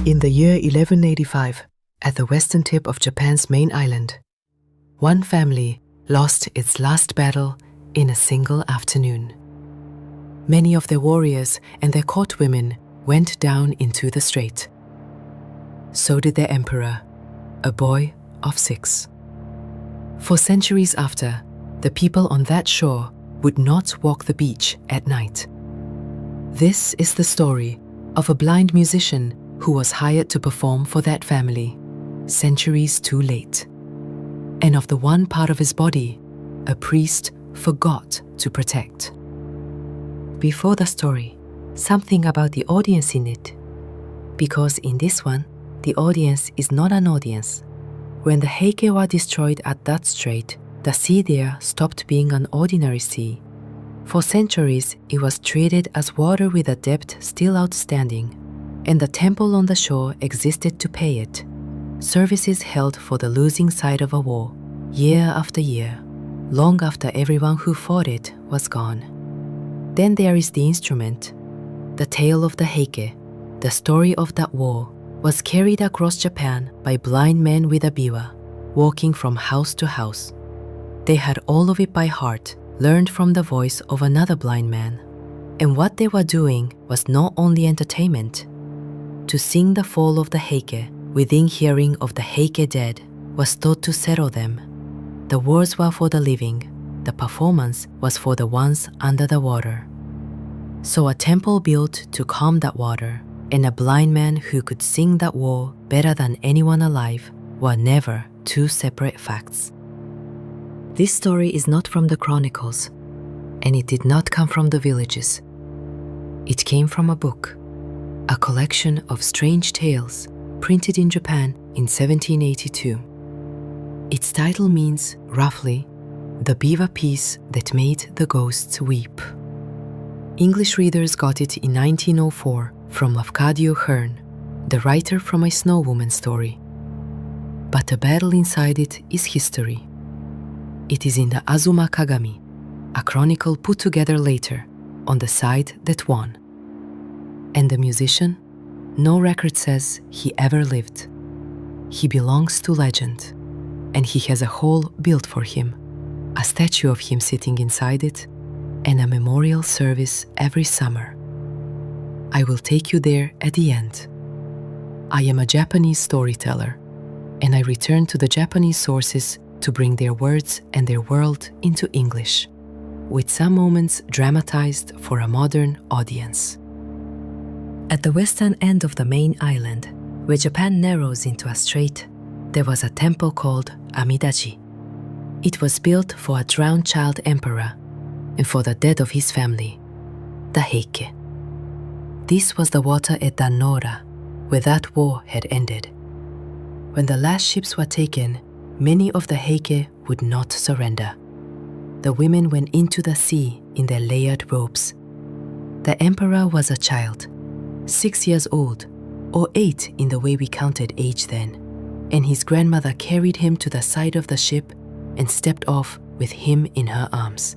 In the year 1185, at the western tip of Japan's main island, one family lost its last battle in a single afternoon. Many of their warriors and their court women went down into the strait. So did their emperor, a boy of 6. For centuries after, the people on that shore would not walk the beach at night. This is the story of a blind musician who was hired to perform for that family, centuries too late, and of the one part of his body a priest forgot to protect. Before the story, something about the audience in it, because in this one, the audience is not an audience. When the Heike were destroyed at that strait, the sea there stopped being an ordinary sea. For centuries, it was treated as water with a depth still outstanding, and the temple on the shore existed to pay it. Services held for the losing side of a war, year after year, long after everyone who fought it was gone. Then there is the instrument. The tale of the Heike, the story of that war, was carried across Japan by blind men with a biwa, walking from house to house. They had all of it by heart, learned from the voice of another blind man. And what they were doing was not only entertainment. To sing the fall of the Heike within hearing of the Heike dead was thought to settle them. The words were for the living, the performance was for the ones under the water. So a temple built to calm that water, and a blind man who could sing that war better than anyone alive were never two separate facts. This story is not from the chronicles, and it did not come from the villages. It came from a book, a collection of strange tales printed in Japan in 1782. Its title means, roughly, the biwa piece that made the ghosts weep. English readers got it in 1904 from Lafcadio Hearn, the writer from My Snow Woman story. But the battle inside it is history. It is in the Azuma Kagami, a chronicle put together later, on the side that won. And the musician? No record says he ever lived. He belongs to legend, and he has a hall built for him, a statue of him sitting inside it, and a memorial service every summer. I will take you there at the end. I am a Japanese storyteller, and I return to the Japanese sources to bring their words and their world into English, with some moments dramatized for a modern audience. At the western end of the main island, where Japan narrows into a strait, there was a temple called Amidaji. It was built for a drowned child emperor and for the dead of his family, the Heike. This was the water at Dannoura, where that war had ended. When the last ships were taken, many of the Heike would not surrender. The women went into the sea in their layered robes. The emperor was a child, 6 years old, or 8 in the way we counted age then, and his grandmother carried him to the side of the ship and stepped off with him in her arms.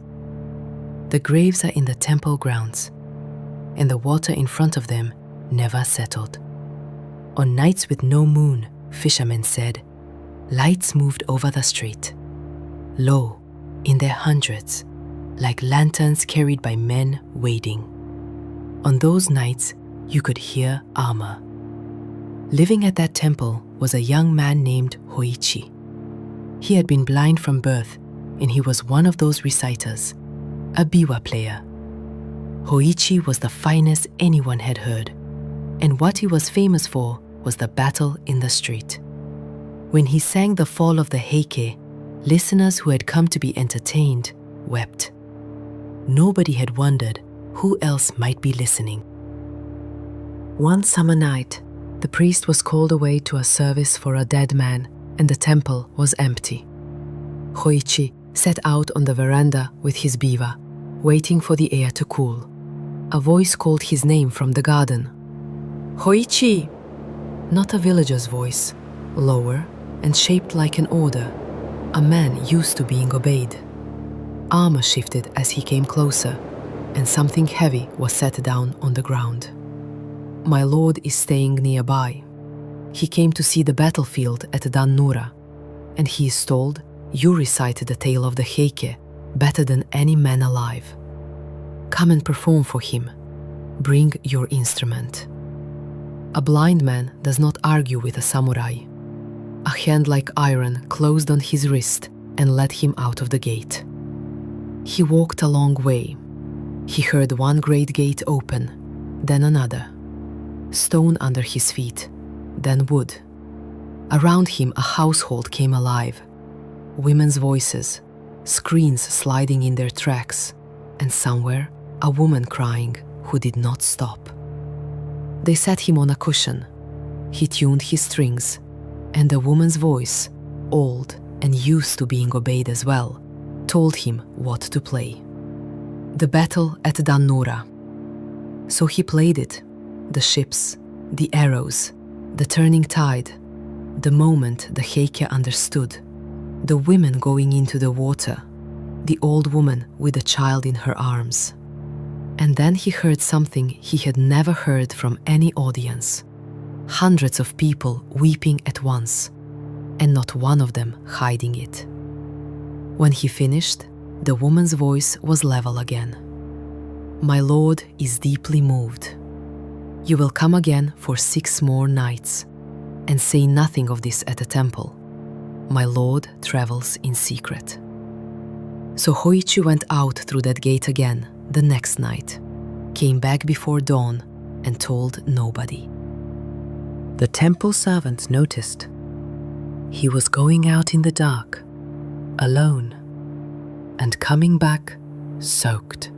The graves are in the temple grounds, and the water in front of them never settled. On nights with no moon, fishermen said, lights moved over the strait, low, in their hundreds, like lanterns carried by men wading. On those nights, you could hear armor. Living at that temple was a young man named Hoichi. He had been blind from birth, and he was one of those reciters, a biwa player. Hoichi was the finest anyone had heard, and what he was famous for was the battle in the street. When he sang the fall of the Heike, listeners who had come to be entertained wept. Nobody had wondered who else might be listening. One summer night, the priest was called away to a service for a dead man, and the temple was empty. Hoichi sat out on the veranda with his biwa, waiting for the air to cool. A voice called his name from the garden. Hoichi! Not a villager's voice, lower and shaped like an order, a man used to being obeyed. Armor shifted as he came closer, and something heavy was set down on the ground. My lord is staying nearby, He came to see the battlefield at Dannoura, and he is told you recited the tale of the Heike better than any man alive. Come and perform for him. Bring your instrument. A blind man does not argue with a samurai. A hand like iron closed on his wrist and led him out of the gate. He walked a long way. He heard one great gate open, then another. Stone under his feet, then wood. Around him a household came alive. Women's voices, screens sliding in their tracks, and somewhere a woman crying who did not stop. They set him on a cushion. He tuned his strings, and a woman's voice, old and used to being obeyed as well, told him what to play. The battle at Dannoura. So he played it, the ships, the arrows, the turning tide, the moment the Heike understood, the women going into the water, the old woman with a child in her arms. And then he heard something he had never heard from any audience. Hundreds of people weeping at once, and not one of them hiding it. When he finished, the woman's voice was level again. My lord is deeply moved. You will come again for 6 more nights, and say nothing of this at the temple. My lord travels in secret. So Hoichi went out through that gate again the next night, came back before dawn, and told nobody. The temple servants noticed. He was going out in the dark, alone, and coming back soaked.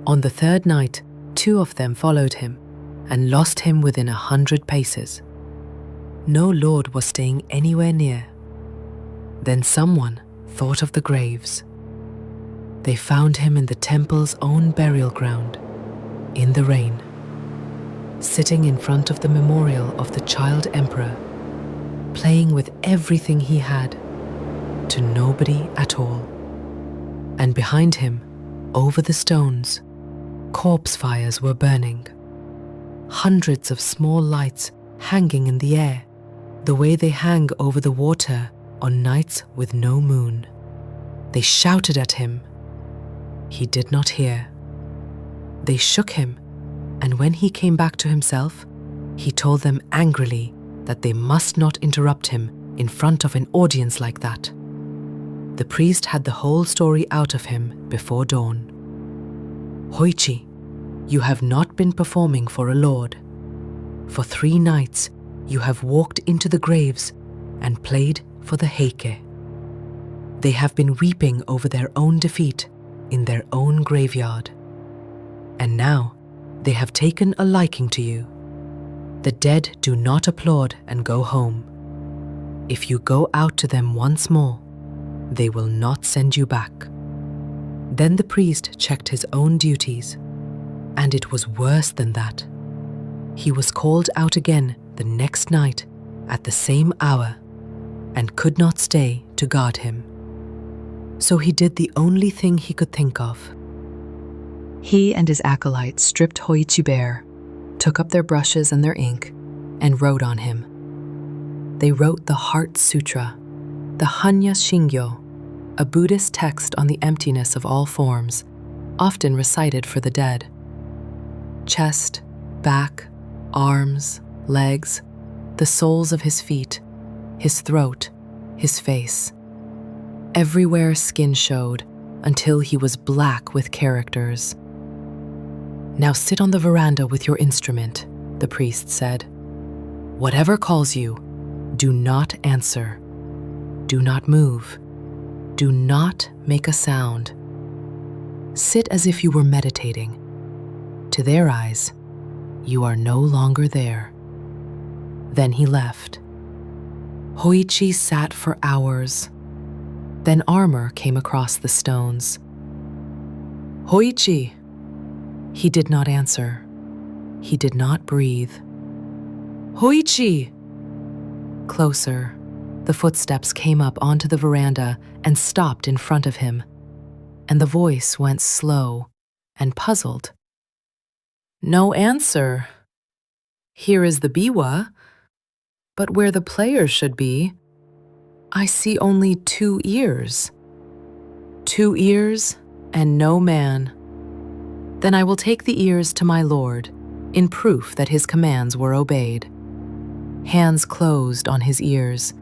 On the 3rd night, 2 of them followed him and lost him within 100 paces. No lord was staying anywhere near. Then someone thought of the graves. They found him in the temple's own burial ground, in the rain, sitting in front of the memorial of the child emperor, playing with everything he had, to nobody at all. And behind him, over the stones, corpse fires were burning. Hundreds of small lights hanging in the air, the way they hang over the water on nights with no moon. They shouted at him. He did not hear. They shook him, and when he came back to himself, he told them angrily that they must not interrupt him in front of an audience like that. The priest had the whole story out of him before dawn. Hoichi, you have not been performing for a lord. For 3 nights, you have walked into the graves and played for the Heike. They have been weeping over their own defeat in their own graveyard. And now they have taken a liking to you. The dead do not applaud and go home. If you go out to them once more, they will not send you back. Then the priest checked his own duties, and it was worse than that. He was called out again the next night at the same hour and could not stay to guard him. So he did the only thing he could think of. He and his acolytes stripped Hoichi bare, took up their brushes and their ink, and wrote on him. They wrote the Heart Sutra, the Hanya Shingyo, a Buddhist text on the emptiness of all forms, often recited for the dead. Chest, back, arms, legs, the soles of his feet, his throat, his face. Everywhere skin showed until he was black with characters. Now sit on the veranda with your instrument, the priest said. Whatever calls you, do not answer. Do not move. Do not make a sound. Sit as if you were meditating. To their eyes, you are no longer there. Then he left. Hoichi sat for hours. Then armor came across the stones. Hoichi! He did not answer. He did not breathe. Hoichi! Closer, the footsteps came up onto the veranda and stopped in front of him, and the voice went slow and puzzled. No answer. Here is the biwa. But where the players should be, I see only 2 ears. 2 ears and no man. Then I will take the ears to my lord, in proof that his commands were obeyed. Hands closed on his ears.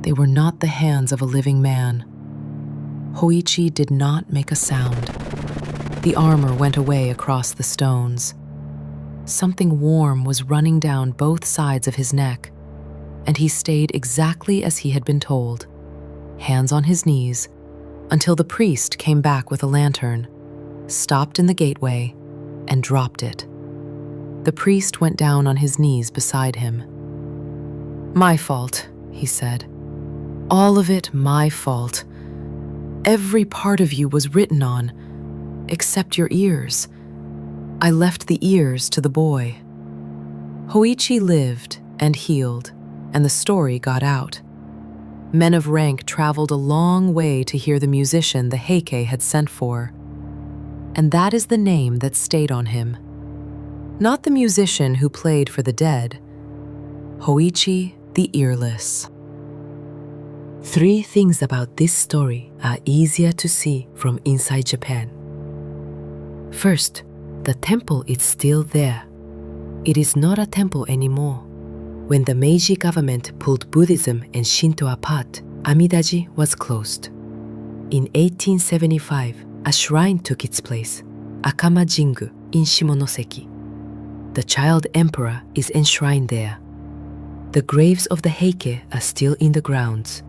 They were not the hands of a living man. Hoichi did not make a sound. The armor went away across the stones. Something warm was running down both sides of his neck, and he stayed exactly as he had been told, hands on his knees, until the priest came back with a lantern, stopped in the gateway, and dropped it. The priest went down on his knees beside him. "My fault," he said. "All of it my fault. Every part of you was written on, except your ears. I left the ears to the boy." Hoichi lived and healed, and the story got out. Men of rank traveled a long way to hear the musician the Heike had sent for. And that is the name that stayed on him. Not the musician who played for the dead, Hoichi the Earless. 3 things about this story are easier to see from inside Japan. First, the temple is still there. It is not a temple anymore. When the Meiji government pulled Buddhism and Shinto apart, Amidaji was closed. In 1875, a shrine took its place, Akama Jingu in Shimonoseki. The child emperor is enshrined there. The graves of the Heike are still in the grounds,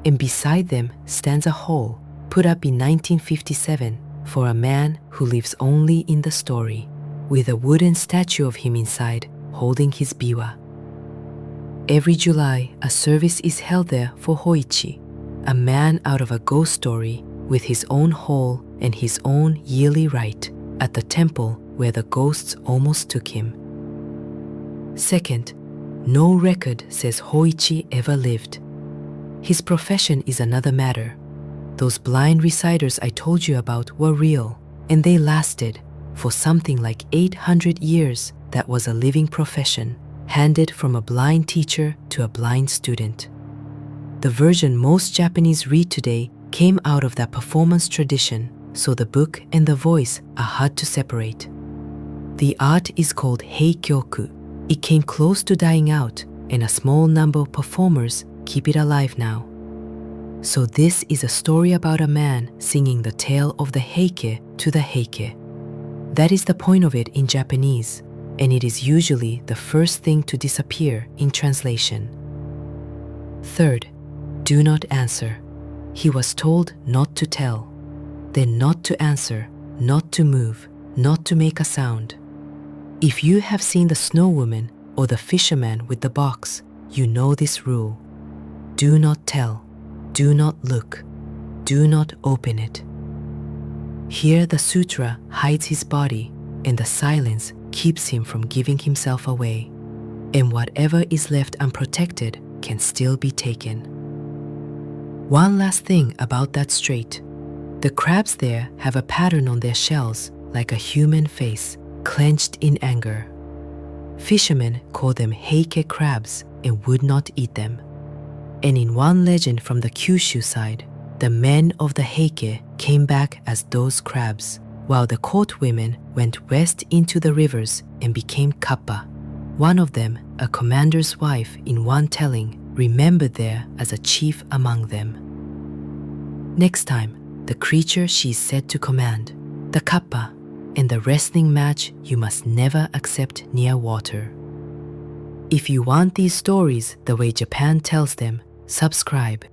and beside them stands a hall put up in 1957 for a man who lives only in the story, with a wooden statue of him inside holding his biwa. Every July, a service is held there for Hoichi, a man out of a ghost story with his own hall and his own yearly rite at the temple where the ghosts almost took him. Second, no record says Hoichi ever lived. His profession is another matter. Those blind reciters I told you about were real, and they lasted for something like 800 years. That was a living profession, handed from a blind teacher to a blind student. The version most Japanese read today came out of that performance tradition, so the book and the voice are hard to separate. The art is called heikyoku. It came close to dying out, and a small number of performers keep it alive now. So this is a story about a man singing the tale of the Heike to the Heike. That is the point of it in Japanese, and it is usually the first thing to disappear in translation. Third, do not answer. He was told not to tell, then not to answer, not to move, not to make a sound. If you have seen the snow woman or the fisherman with the box, you know this rule. Do not tell, do not look, do not open it. Here the sutra hides his body, and the silence keeps him from giving himself away, and whatever is left unprotected can still be taken. One last thing about that strait. The crabs there have a pattern on their shells like a human face, clenched in anger. Fishermen call them Heike crabs and would not eat them. And in one legend from the Kyushu side, the men of the Heike came back as those crabs, while the court women went west into the rivers and became kappa. One of them, a commander's wife in one telling, remembered there as a chief among them. Next time, the creature she is said to command, the kappa, and the wrestling match you must never accept near water. If you want these stories the way Japan tells them, subscribe